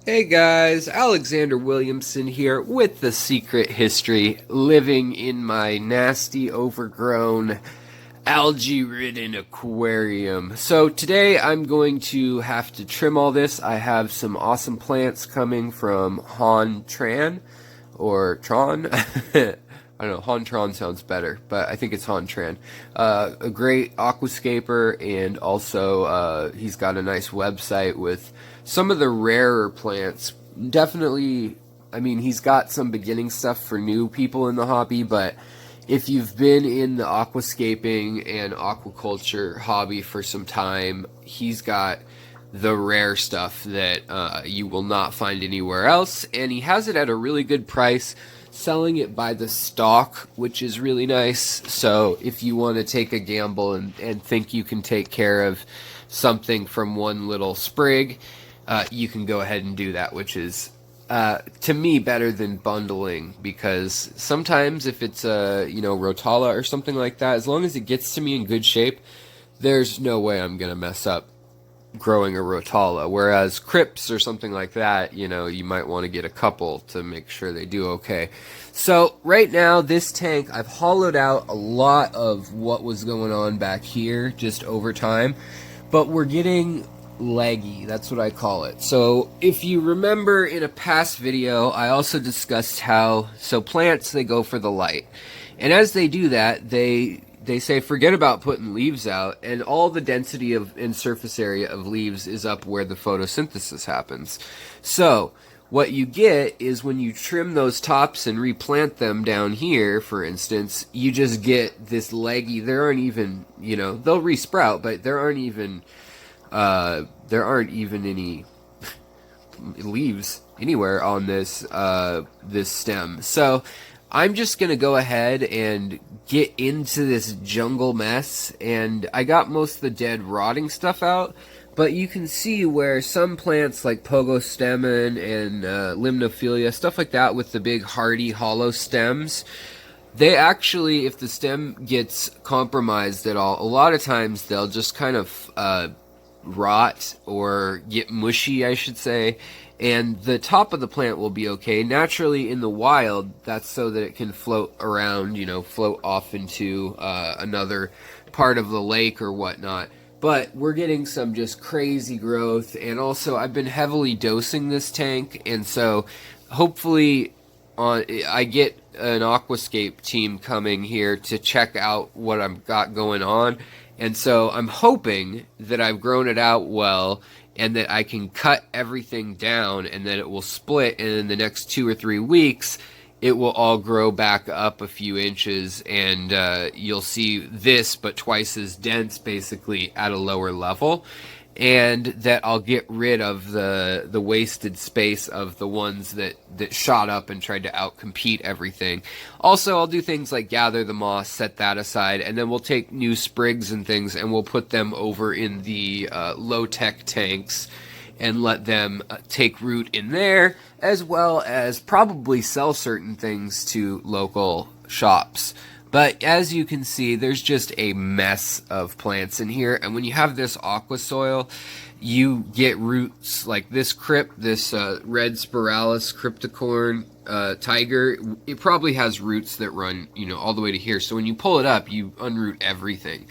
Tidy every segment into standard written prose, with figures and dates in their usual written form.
Hey guys, Alexander Williamson here with The Secret History, living in my nasty, overgrown, algae-ridden aquarium. So today I'm going to have to trim all this. I have some awesome plants coming from Han Tran, or Tron. I don't know, Han Tron sounds better, but I think it's Han Tran. A great aquascaper, and also he's got a nice website with some of the rarer plants. Definitely, I mean, he's got some beginning stuff for new people in the hobby, but if you've been in the aquascaping and aquaculture hobby for some time, he's got the rare stuff that you will not find anywhere else, and he has it at a really good price, selling it by the stalk, which is really nice. So if you want to take a gamble and think you can take care of something from one little sprig, you can go ahead and do that, which is to me better than bundling, because sometimes if it's a rotala or something like that, as long as it gets to me in good shape, there's no way I'm gonna mess up growing a rotala. Whereas crypts or something like that, you might want to get a couple to make sure they do okay. So right now, this tank, I've hollowed out a lot of what was going on back here just over time, but we're getting leggy. That's what I call it. So if you remember in a past video, I also discussed how plants, they go for the light, and as they do that, they say forget about putting leaves out, and all the density of and surface area of leaves is up where the photosynthesis happens. So what you get is when you trim those tops and replant them down here, for instance, you just get this leggy. There aren't even, they'll resprout, but there aren't even any leaves anywhere on this stem. So I'm just gonna go ahead and get into this jungle mess, and I got most of the dead rotting stuff out, but you can see where some plants like Pogostemon and Limnophilia, stuff like that with the big hardy hollow stems, they actually, if the stem gets compromised at all, a lot of times they'll just kind of rot or get mushy, I should say, and the top of the plant will be okay. Naturally, in the wild, that's so that it can float around, float off into another part of the lake or whatnot. But we're getting some just crazy growth, and also I've been heavily dosing this tank, and so hopefully I get an Aquascape team coming here to check out what I've got going on. And so I'm hoping that I've grown it out well, and that I can cut everything down, and that it will split, and in the next 2 or 3 weeks it will all grow back up a few inches, and you'll see this but twice as dense, basically at a lower level, and that I'll get rid of the wasted space of the ones that shot up and tried to outcompete everything. Also, I'll do things like gather the moss, set that aside, and then we'll take new sprigs and things and we'll put them over in the low-tech tanks and let them take root in there, as well as probably sell certain things to local shops. But as you can see, there's just a mess of plants in here, and when you have this aqua soil, you get roots like this crypt, this red spiralis cryptocorn tiger. It probably has roots that run, all the way to here. So when you pull it up, you unroot everything.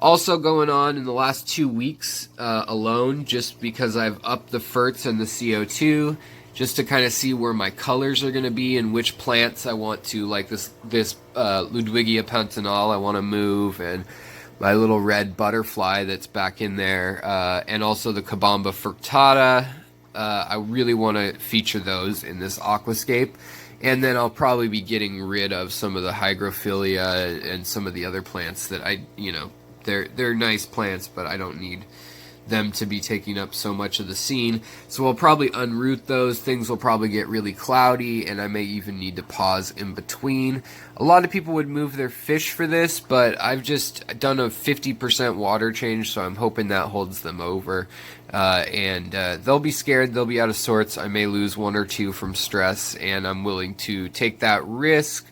Also going on in the last 2 weeks alone, just because I've upped the ferts and the CO2, just to kind of see where my colors are going to be and which plants I want to, like this Ludwigia pentanal I want to move, and my little red butterfly that's back in there, and also the Cabamba fructata. I really want to feature those in this aquascape. And then I'll probably be getting rid of some of the hygrophila and some of the other plants that they're nice plants, but I don't need them to be taking up so much of the scene. So we'll probably unroot those. Things will probably get really cloudy, and I may even need to pause in between. A lot of people would move their fish for this, but I've just done a 50% water change, so I'm hoping that holds them over. And they'll be scared, they'll be out of sorts. I may lose 1 or 2 from stress, and I'm willing to take that risk.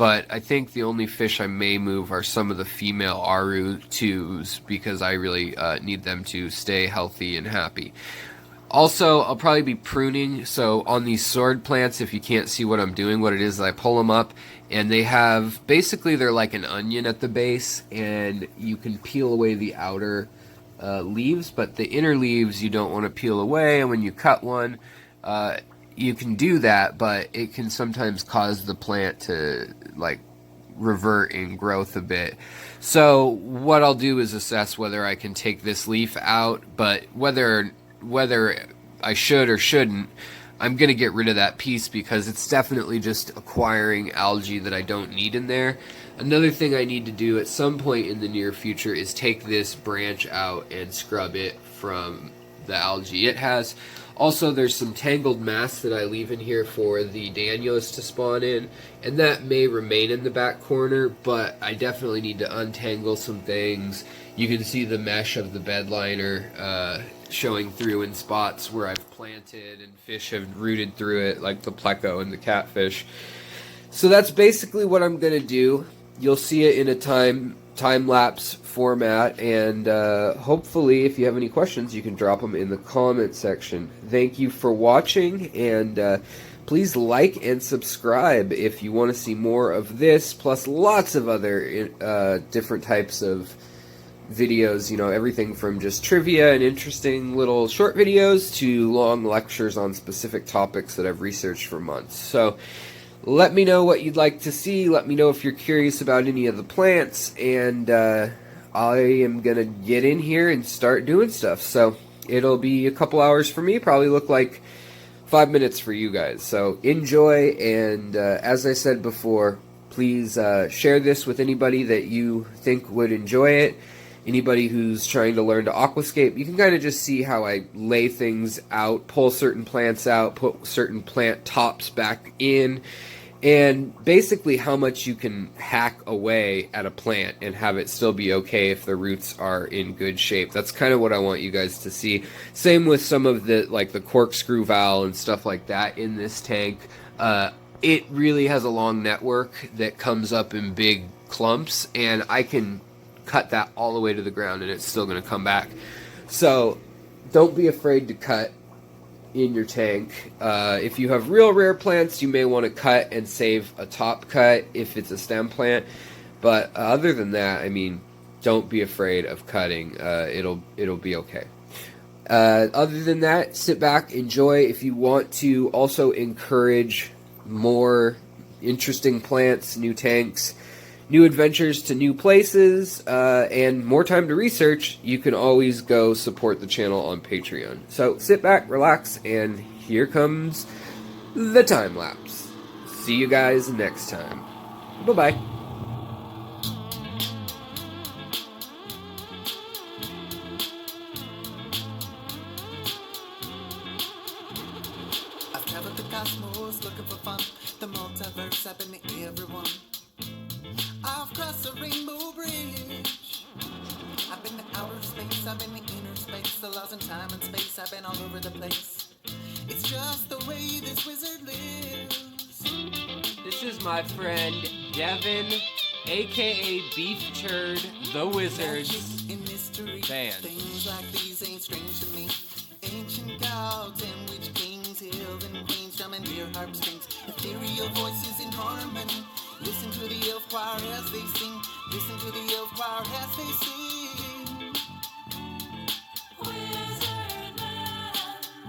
But I think the only fish I may move are some of the female Aru 2s, because I really need them to stay healthy and happy. Also, I'll probably be pruning. So on these sword plants, if you can't see what I'm doing, what it is, I pull them up, and they have, basically they're like an onion at the base, and you can peel away the outer leaves, but the inner leaves you don't want to peel away. And when you cut one, you can do that, but it can sometimes cause the plant to like revert in growth a bit. So what I'll do is assess whether I can take this leaf out, but whether I should or shouldn't, I'm going to get rid of that piece because it's definitely just acquiring algae that I don't need in there. Another thing I need to do at some point in the near future is take this branch out and scrub it from the algae it has. Also, there's some tangled mass that I leave in here for the Danios to spawn in, and that may remain in the back corner, but I definitely need to untangle some things. You can see the mesh of the bed liner showing through in spots where I've planted, and fish have rooted through it, like the pleco and the catfish. So that's basically what I'm going to do. You'll see it in a time-lapse format, and hopefully if you have any questions you can drop them in the comment section. Thank you for watching, and please like and subscribe if you want to see more of this, plus lots of other different types of videos, you know, everything from just trivia and interesting little short videos to long lectures on specific topics that I've researched for months. So let me know what you'd like to see. Let me know if you're curious about any of the plants, and I am going to get in here and start doing stuff. So it'll be a couple hours for me, probably look like 5 minutes for you guys. So enjoy, and as I said before, please share this with anybody that you think would enjoy it. Anybody who's trying to learn to aquascape, you can kind of just see how I lay things out, pull certain plants out, put certain plant tops back in, and basically how much you can hack away at a plant and have it still be okay if the roots are in good shape. That's kind of what I want you guys to see. Same with some of the, like the corkscrew valve and stuff like that in this tank. It really has a long network that comes up in big clumps, and I can cut that all the way to the ground and it's still going to come back. So don't be afraid to cut in your tank. If you have real rare plants, you may want to cut and save a top cut if it's a stem plant, but other than that, I mean, don't be afraid of cutting. It'll be okay. Other than that, sit back, enjoy. If you want to also encourage more interesting plants, new tanks, new adventures to new places, and more time to research, you can always go support the channel on Patreon. So sit back, relax, and here comes the time lapse. See you guys next time. Bye-bye. I've traveled the cosmos looking for fun. The multiverse, I've been to everyone. I've crossed a rainbow bridge. I've been to outer space, I've been to inner space. The laws in time and space, I've been all over the place. It's just the way this wizard lives. This is my friend Devin, aka Beef Turd, the Wizards In mystery, band. things like these ain't strange to me. Ancient gods and witch kings, elven queens, drumming deer harp strings, ethereal voices in harmony. Listen to the elf choir as they sing. Listen to the elf choir as they sing. Wizard man,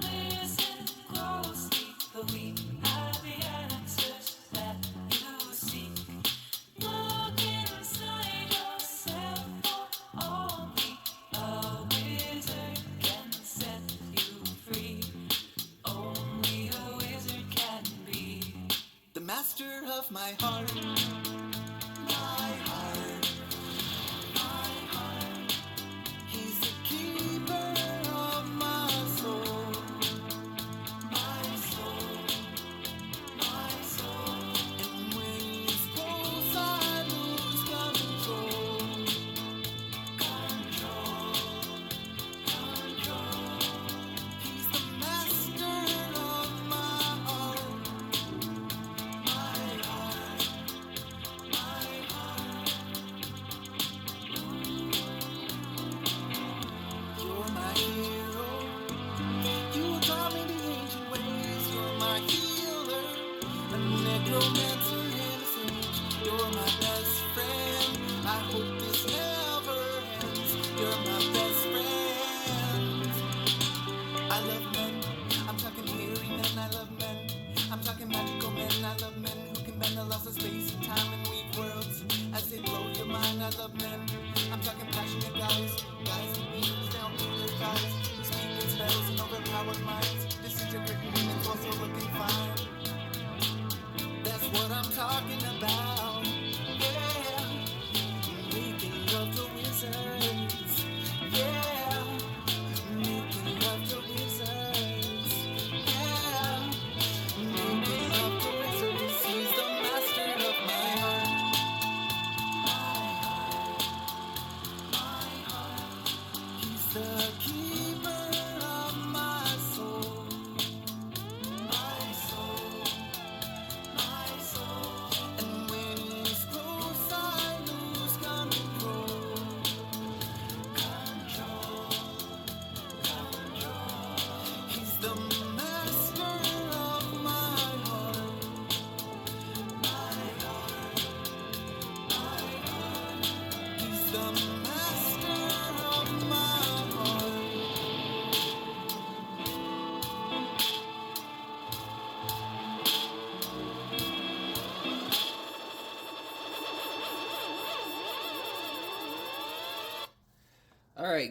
listen closely, for we have the answers that you seek. Look inside yourself, for only a wizard can set you free. Only a wizard can be The master of my heart. My heart. My heart. He's the keeper of my soul. My soul. My soul. And when he's close, I lose control. Control. He's the master of my heart. My heart.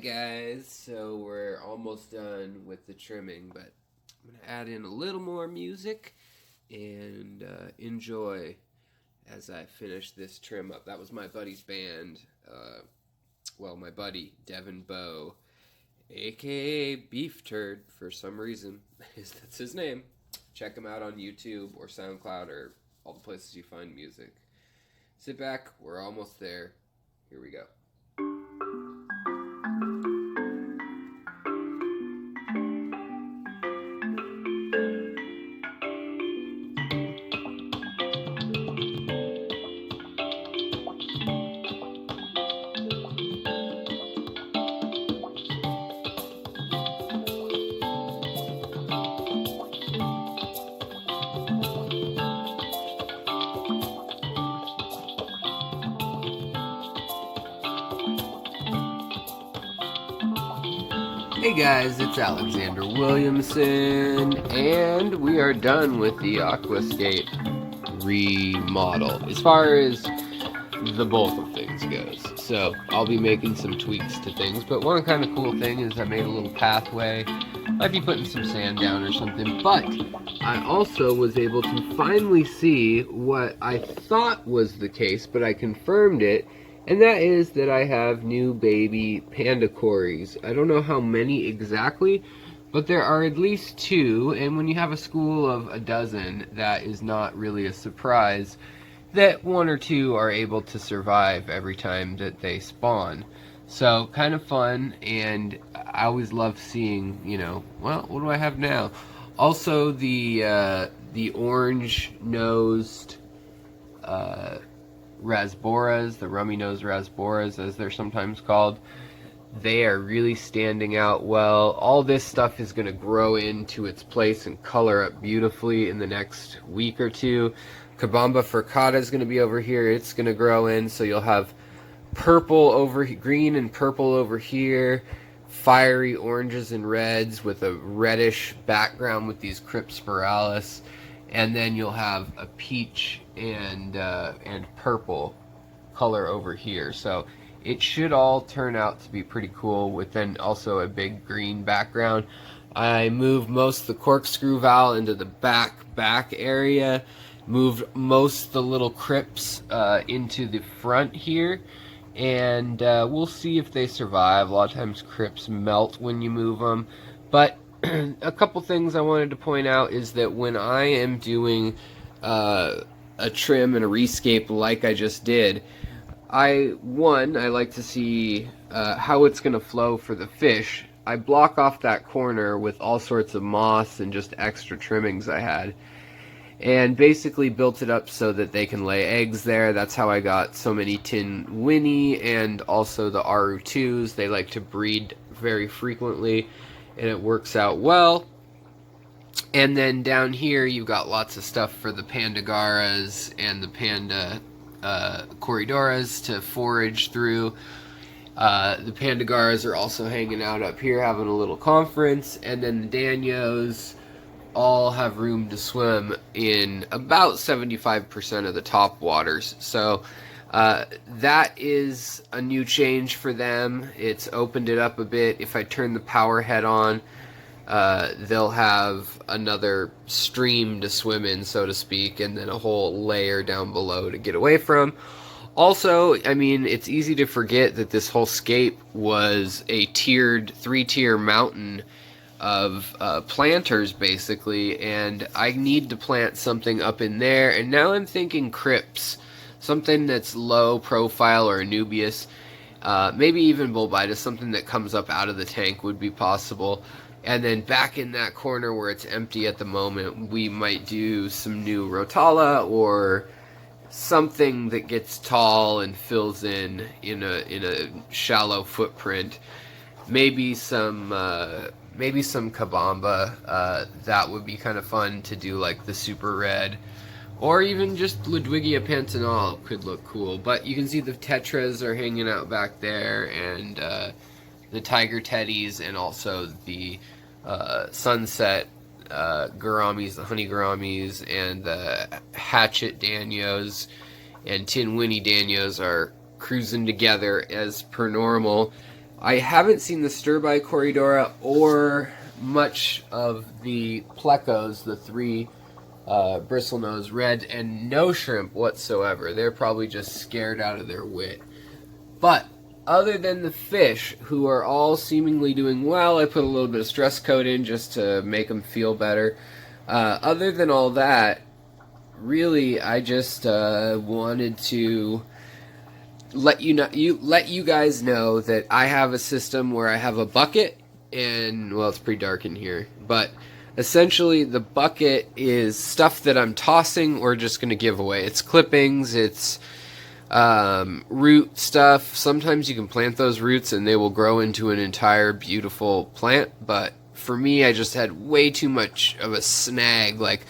Alright guys, so we're almost done with the trimming, but I'm going to add in a little more music and enjoy as I finish this trim up. That was my buddy's band, well, my buddy Devin Bow, aka Beef Turd for some reason. That's his name. Check him out on YouTube or SoundCloud or all the places you find music. Sit back, we're almost there. Here we go. Hey guys, it's Alexander Williamson, and we are done with the Aquascape remodel as far as the bulk of things goes. So I'll be making some tweaks to things, but one kind of cool thing is I made a little pathway. Might be putting some sand down or something, but I also was able to finally see what I thought was the case, but I confirmed it. And that is that I have new baby panda cories. I don't know how many exactly, but there are at least 2, and when you have a school of a dozen, that is not really a surprise that 1 or 2 are able to survive every time that they spawn. So, kind of fun, and I always love seeing, you know, well, what do I have now? Also, the orange-nosed, rasboras, the rummy-nosed rasboras as they're sometimes called, they are really standing out well. All this stuff is going to grow into its place and color up beautifully in the next week or 2. Cabamba furcata is going to be over here. It's going to grow in, so you'll have purple over green and purple over here, fiery oranges and reds with a reddish background with these cryptspiralis. And then you'll have a peach and purple color over here. So it should all turn out to be pretty cool, with then also a big green background. I moved most of the corkscrew valve into the back area. Moved most of the little crypts into the front here. And we'll see if they survive. A lot of times crypts melt when you move them. But a couple things I wanted to point out is that when I am doing a trim and a rescape like I just did, I like to see how it's going to flow for the fish. I block off that corner with all sorts of moss and just extra trimmings I had, and basically built it up so that they can lay eggs there. That's how I got so many Tin Winnie and also the Aru2s. They like to breed very frequently, and it works out well. And then down here you've got lots of stuff for the Pandagaras and the Panda Corridoras to forage through. The Pandagaras are also hanging out up here having a little conference, and then the Danios all have room to swim in about 75% of the top waters. So that is a new change for them. It's opened it up a bit. If I turn the power head on, they'll have another stream to swim in, so to speak, and then a whole layer down below to get away from. Also, I mean, it's easy to forget that this whole scape was a tiered, 3-tier mountain of planters, basically, and I need to plant something up in there, and now I'm thinking crypts. Something that's low profile, or Anubias, maybe even Bulbitis, something that comes up out of the tank would be possible. And then back in that corner where it's empty at the moment, we might do some new Rotala or something that gets tall and fills in a shallow footprint. Maybe some Cabamba. That would be kind of fun to do, like the super red. Or even just Ludwigia Pantanal could look cool. But you can see the Tetras are hanging out back there, and the Tiger Teddies, and also the Sunset Gouramis, the Honey Gouramis, and the Hatchet Danios and Tin Winnie Danios are cruising together as per normal. I haven't seen the stir-by Corydora or much of the plecos, the 3 bristlenose red, and no shrimp whatsoever. They're probably just scared out of their wit. But other than the fish, who are all seemingly doing well, I put a little bit of stress coat in just to make them feel better. Other than all that, really, I just wanted to let you guys know that I have a system where I have a bucket, and well, it's pretty dark in here, but essentially the bucket is stuff that I'm tossing or just going to give away. It's clippings, it's root stuff. Sometimes you can plant those roots and they will grow into an entire beautiful plant, but for me, I just had way too much of a snag. Like,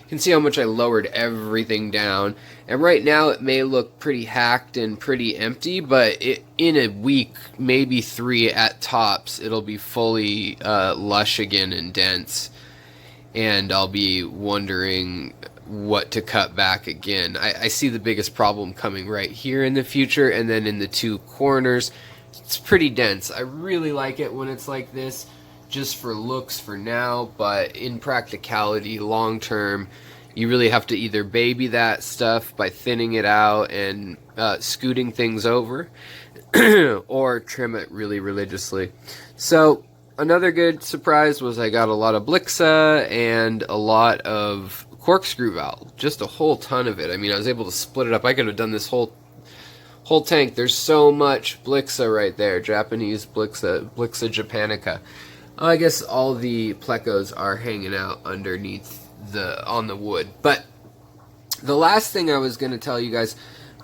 you can see how much I lowered everything down, and right now it may look pretty hacked and pretty empty, but in a week, maybe 3 at tops, it'll be fully lush again and dense, and I'll be wondering what to cut back again. I see the biggest problem coming right here in the future, and then in the 2 corners, it's pretty dense. I really like it when it's like this, just for looks for now, but in practicality, long term, you really have to either baby that stuff by thinning it out and scooting things over, or trim it really religiously. So another good surprise was I got a lot of Blixa and a lot of corkscrew valve, just a whole ton of it. I mean, I was able to split it up. I could have done this whole tank. There's so much Blixa right there, Japanese Blixa japonica. I guess all the plecos are hanging out underneath on the wood. But the last thing I was going to tell you guys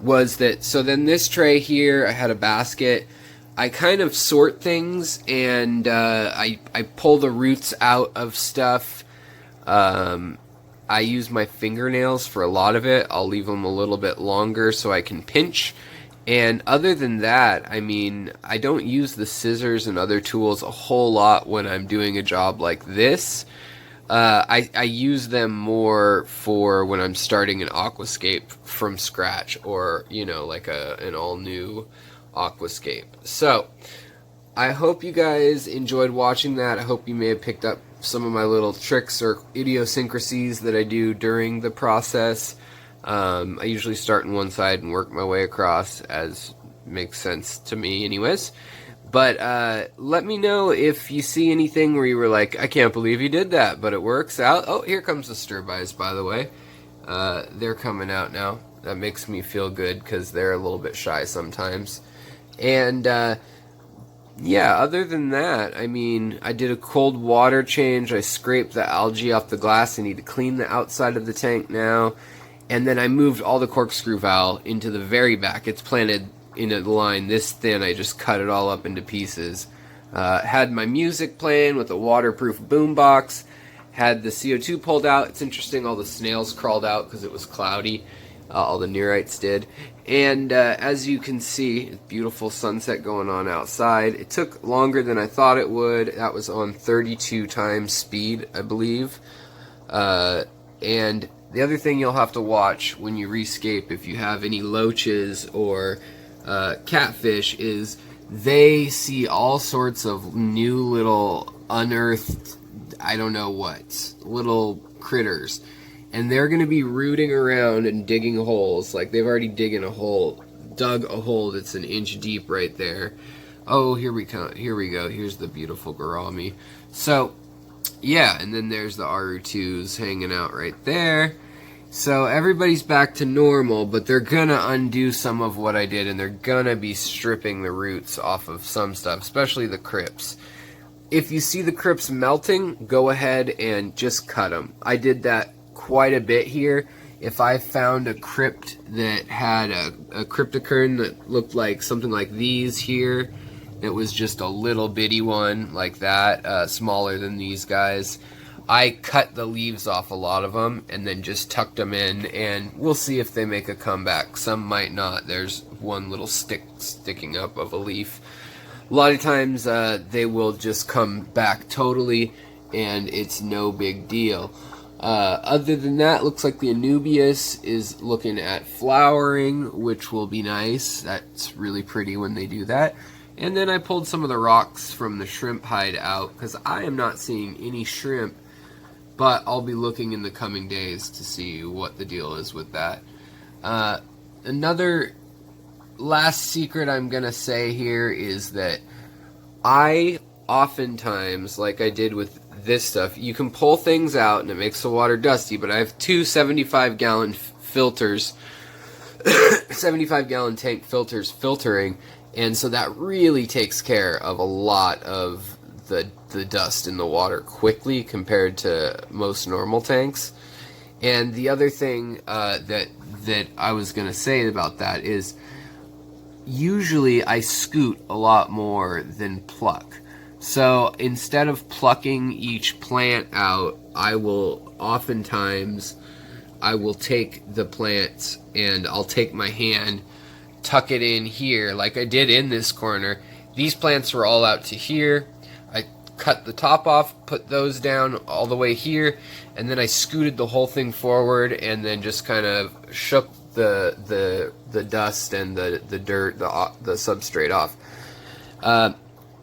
was that, so then this tray here, I had a basket. I kind of sort things, and I pull the roots out of stuff. I use my fingernails for a lot of it. I'll leave them a little bit longer so I can pinch. And other than that, I mean, I don't use the scissors and other tools a whole lot when I'm doing a job like this. I use them more for when I'm starting an aquascape from scratch, or, you know, like an all-new aquascape. So, I hope you guys enjoyed watching that. I hope you may have picked up some of my little tricks or idiosyncrasies that I do during the process. I usually start on one side and work my way across, as makes sense to me anyways. But let me know if you see anything where you were like, I can't believe you did that, but it works out. Oh, here comes the stir-bys, by the way. They're coming out now. That makes me feel good because they're a little bit shy sometimes. And yeah, other than that, I mean, I did a cold water change. I scraped the algae off the glass. I need to clean the outside of the tank now. And then I moved all the corkscrew valve into the very back. It's planted in a line this thin. I just cut it all up into pieces. Had my music playing with a waterproof boombox. Had the CO2 pulled out. It's interesting, all the snails crawled out because it was cloudy. All the neorites did. And as you can see, beautiful sunset going on outside. It took longer than I thought it would. That was on 32 times speed, I believe. And the other thing you'll have to watch when you rescape, if you have any loaches or catfish, is they see all sorts of new little unearthed, I don't know what, little critters. And they're going to be rooting around and digging holes. Like, they've already dug a hole that's an inch deep right there. Oh, here we go. Here's the beautiful gourami. So, yeah, and then there's the Aru2s hanging out right there. So everybody's back to normal, but they're gonna undo some of what I did, and they're gonna be stripping the roots off of some stuff, especially the crypts. If you see the crypts melting, go ahead and just cut them. I did that quite a bit here. If I found a crypt that had a cryptochern that looked like something like these here, it was just a little bitty one like that, smaller than these guys, I cut the leaves off a lot of them and then just tucked them in, and we'll see if they make a comeback. Some might not. There's one little stick sticking up of a leaf. A lot of times they will just come back totally, and it's no big deal. Other than that, looks like the Anubias is looking at flowering, which will be nice. That's really pretty when they do that. And then I pulled some of the rocks from the shrimp hide out because I am not seeing any shrimp, but I'll be looking in the coming days to see what the deal is with that. Another last secret I'm going to say here is that I oftentimes, like I did with this stuff, you can pull things out and it makes the water dusty, but I have two 75-gallon filters, 75-gallon tank filters filtering, and so that really takes care of a lot of the dust in the water quickly compared to most normal tanks. And the other thing that I was going to say about that is usually I scoot a lot more than pluck. So instead of plucking each plant out, I will take the plants and I'll take my hand, tuck it in here like I did in this corner. These plants were all out to here. I cut the top off, put those down all the way here, and then I scooted the whole thing forward and then just kind of shook the dust and the dirt, the substrate off.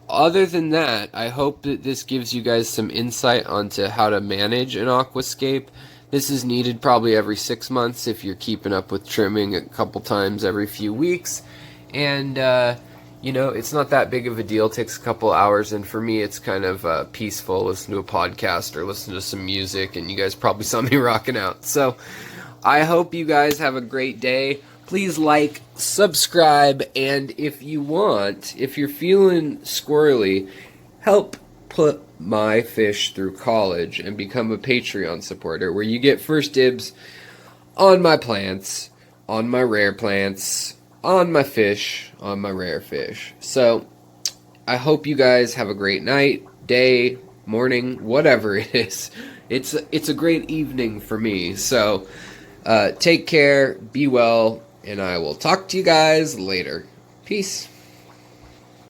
Other than that, I hope that this gives you guys some insight onto how to manage an aquascape. This is needed probably every 6 months if you're keeping up with trimming a couple times every few weeks. And, you know, it's not that big of a deal. It takes a couple hours, and for me it's kind of peaceful. Listen to a podcast or listen to some music, and you guys probably saw me rocking out. So I hope you guys have a great day. Please like, subscribe, and if you want, if you're feeling squirrely, help put my fish through college and become a Patreon supporter where you get first dibs on my plants, on my rare plants, on my fish, on my rare fish. So I hope you guys have a great night, day, morning, whatever it is. It's a great evening for me. So take care, be well, and I will talk to you guys later. Peace.